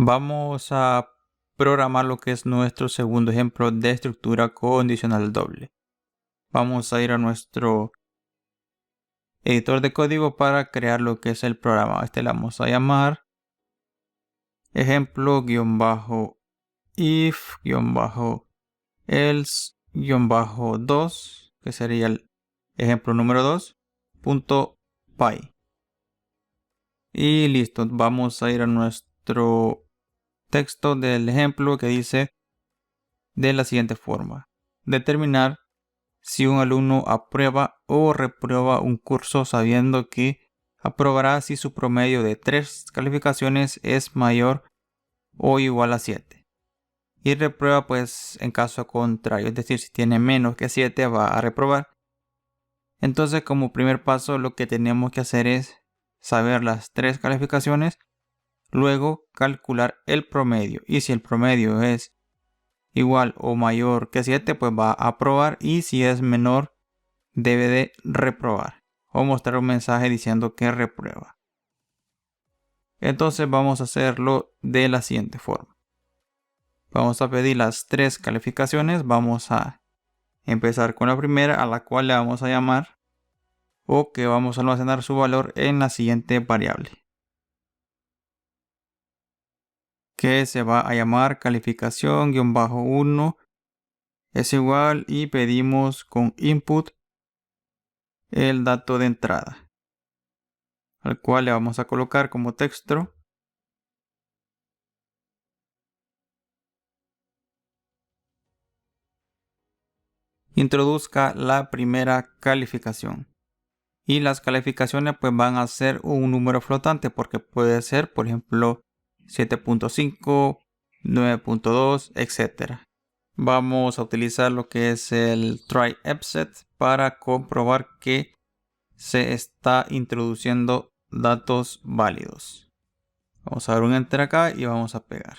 Vamos a programar lo que es nuestro segundo ejemplo de estructura condicional doble. Vamos a ir a nuestro editor de código para crear lo que es el programa. A este le vamos a llamar ejemplo-if-else-2, que sería el ejemplo número 2, .py. Y listo, vamos a ir a nuestro texto del ejemplo que dice de la siguiente forma: determinar si un alumno aprueba o reprueba un curso sabiendo que aprobará si su promedio de 3 calificaciones es mayor o igual a 7. Y reprueba pues en caso contrario, es decir, si tiene menos que 7 va a reprobar. Entonces, como primer paso, lo que tenemos que hacer es saber las 3 calificaciones, luego calcular el promedio, y si el promedio es igual o mayor que 7, pues va a aprobar, y si es menor debe de reprobar o mostrar un mensaje diciendo que reprueba. Entonces vamos a hacerlo de la siguiente forma. Vamos a pedir las 3 calificaciones. Vamos a empezar con la primera, a la cual le vamos a llamar, o que vamos a almacenar su valor en la siguiente variable, que se va a llamar calificación-1 es igual, y pedimos con input el dato de entrada, al cual le vamos a colocar como texto: introduzca la primera calificación. Y las calificaciones pues van a ser un número flotante, porque puede ser, por ejemplo, 7.5, 9.2, etc. Vamos a utilizar lo que es el try EPSET para comprobar que se está introduciendo datos válidos. Vamos a dar un enter acá y vamos a pegar.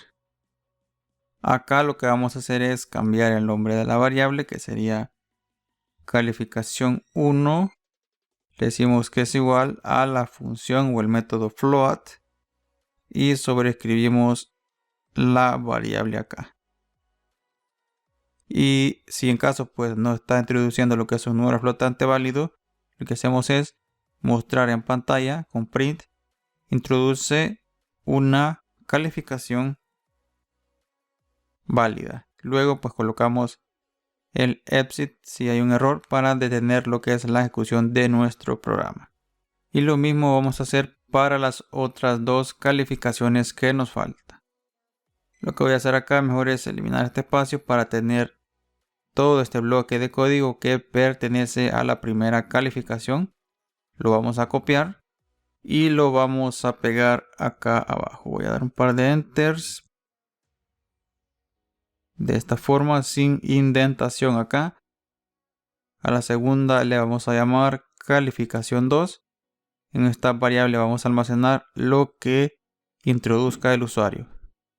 Acá lo que vamos a hacer es cambiar el nombre de la variable, que sería calificación 1. Le decimos que es igual a la función o el método float, y sobreescribimos la variable acá. Y si en caso pues no está introduciendo lo que es un número flotante válido, lo que hacemos es mostrar en pantalla con print: introduce una calificación válida. Luego pues colocamos el exit si hay un error para detener lo que es la ejecución de nuestro programa. Y lo mismo vamos a hacer para las otras 2 calificaciones que nos falta. Lo que voy a hacer acá mejor es eliminar este espacio para tener todo este bloque de código que pertenece a la primera calificación. Lo vamos a copiar y lo vamos a pegar acá abajo. Voy a dar un par de enters. De esta forma, sin indentación acá. A la segunda le vamos a llamar calificación 2. En esta variable vamos a almacenar lo que introduzca el usuario.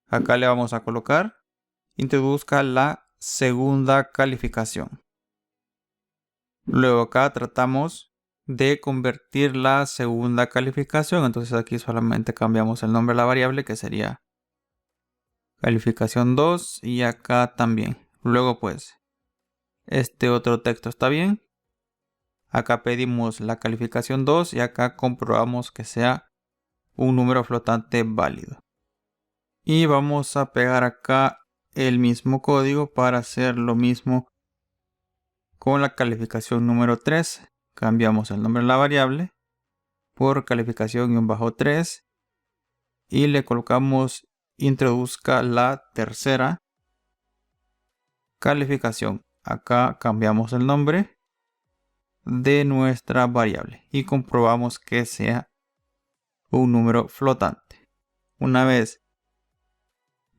Acá le vamos a colocar: introduzca la segunda calificación. Luego acá tratamos de convertir la segunda calificación. Entonces aquí solamente cambiamos el nombre de la variable, que sería calificación 2, y acá también. Luego pues este otro texto está bien. Acá pedimos la calificación 2 y acá comprobamos que sea un número flotante válido. Y vamos a pegar acá el mismo código para hacer lo mismo con la calificación número 3. Cambiamos el nombre de la variable por calificación-3 y le colocamos: introduzca la tercera calificación. Acá cambiamos el nombre de nuestra variable y comprobamos que sea un número flotante. Una vez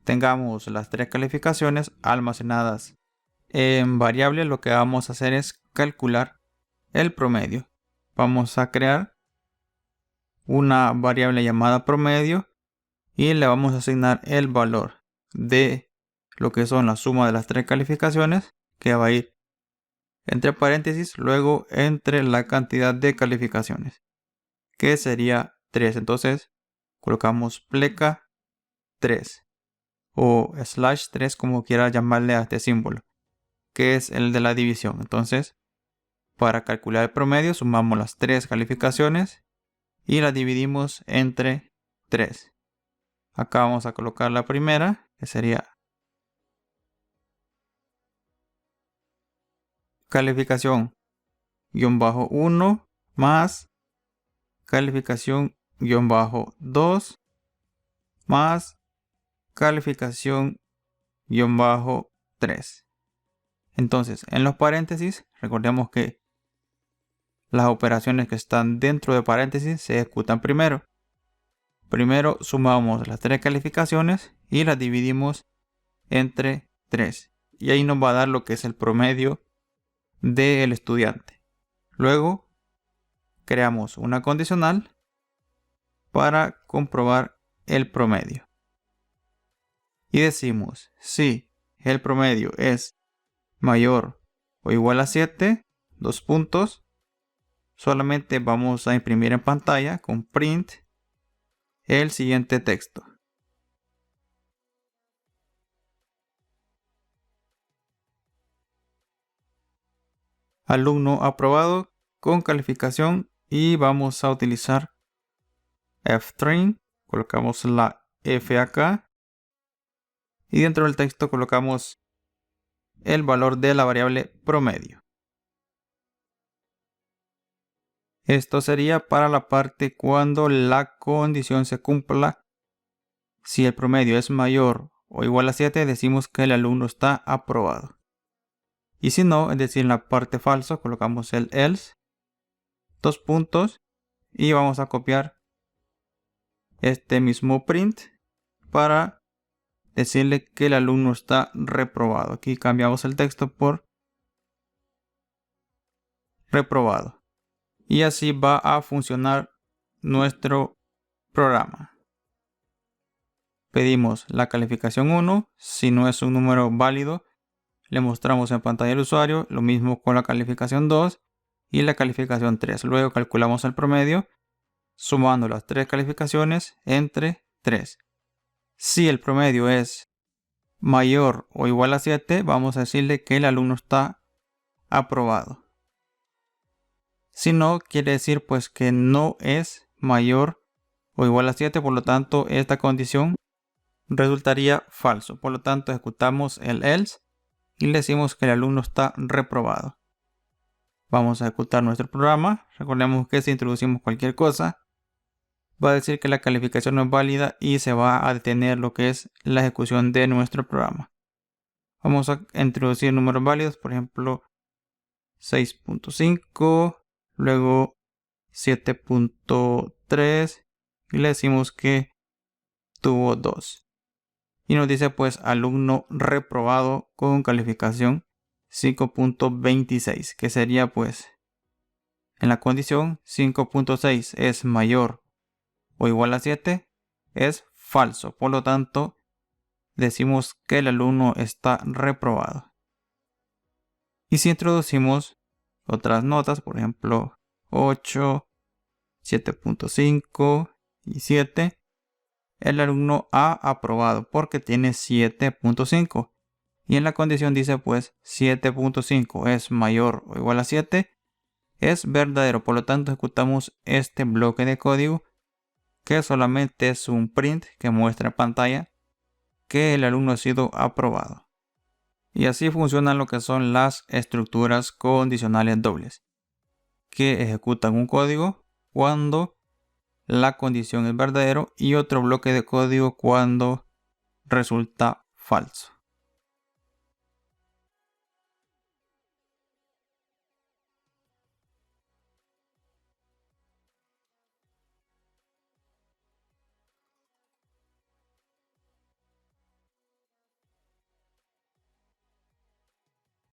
tengamos las 3 calificaciones almacenadas en variable, lo que vamos a hacer es calcular el promedio. Vamos a crear una variable llamada promedio y le vamos a asignar el valor de lo que son la suma de las 3 calificaciones, que va a ir entre paréntesis, luego entre la cantidad de calificaciones, que sería 3. Entonces colocamos pleca 3 o /3, como quiera llamarle a este símbolo, que es el de la división. Entonces, para calcular el promedio, sumamos las 3 calificaciones y las dividimos entre 3. Acá vamos a colocar la primera, que sería calificación -1 más calificación -2 más calificación -3. Entonces, en los paréntesis, recordemos que las operaciones que están dentro de paréntesis se ejecutan primero. Primero sumamos las 3 calificaciones y las dividimos entre 3. Y ahí nos va a dar lo que es el promedio del estudiante. Luego, creamos una condicional para comprobar el promedio. Y decimos, si el promedio es mayor o igual a 7, 2 puntos, solamente vamos a imprimir en pantalla con print el siguiente texto. Alumno aprobado con calificación, y vamos a utilizar F-string. Colocamos la F acá y dentro del texto colocamos el valor de la variable promedio. Esto sería para la parte cuando la condición se cumpla. Si el promedio es mayor o igual a 7, decimos que el alumno está aprobado. Y si no, es decir, en la parte falso, colocamos el else, 2 puntos, y vamos a copiar este mismo print para decirle que el alumno está reprobado. Aquí cambiamos el texto por reprobado. Y así va a funcionar nuestro programa. Pedimos la calificación 1. Si no es un número válido, le mostramos en pantalla al usuario. Lo mismo con la calificación 2 y la calificación 3. Luego calculamos el promedio sumando las 3 calificaciones entre 3. Si el promedio es mayor o igual a 7, vamos a decirle que el alumno está aprobado. Si no, quiere decir pues que no es mayor o igual a 7, por lo tanto esta condición resultaría falso. Por lo tanto, ejecutamos el else y le decimos que el alumno está reprobado. Vamos a ejecutar nuestro programa. Recordemos que si introducimos cualquier cosa, va a decir que la calificación no es válida y se va a detener lo que es la ejecución de nuestro programa. Vamos a introducir números válidos, por ejemplo 6.5, luego 7.3 y le decimos que tuvo 2. Y nos dice pues alumno reprobado con calificación 5.26, que sería pues en la condición 5.6 es mayor o igual a 7, es falso. Por lo tanto, decimos que el alumno está reprobado. Y si introducimos otras notas, por ejemplo 8, 7.5 y 7, el alumno ha aprobado porque tiene 7.5. Y en la condición dice pues 7.5 es mayor o igual a 7, es verdadero. Por lo tanto, ejecutamos este bloque de código que solamente es un print que muestra en pantalla que el alumno ha sido aprobado. Y así funcionan lo que son las estructuras condicionales dobles, que ejecutan un código cuando la condición es verdadero y otro bloque de código cuando resulta falso.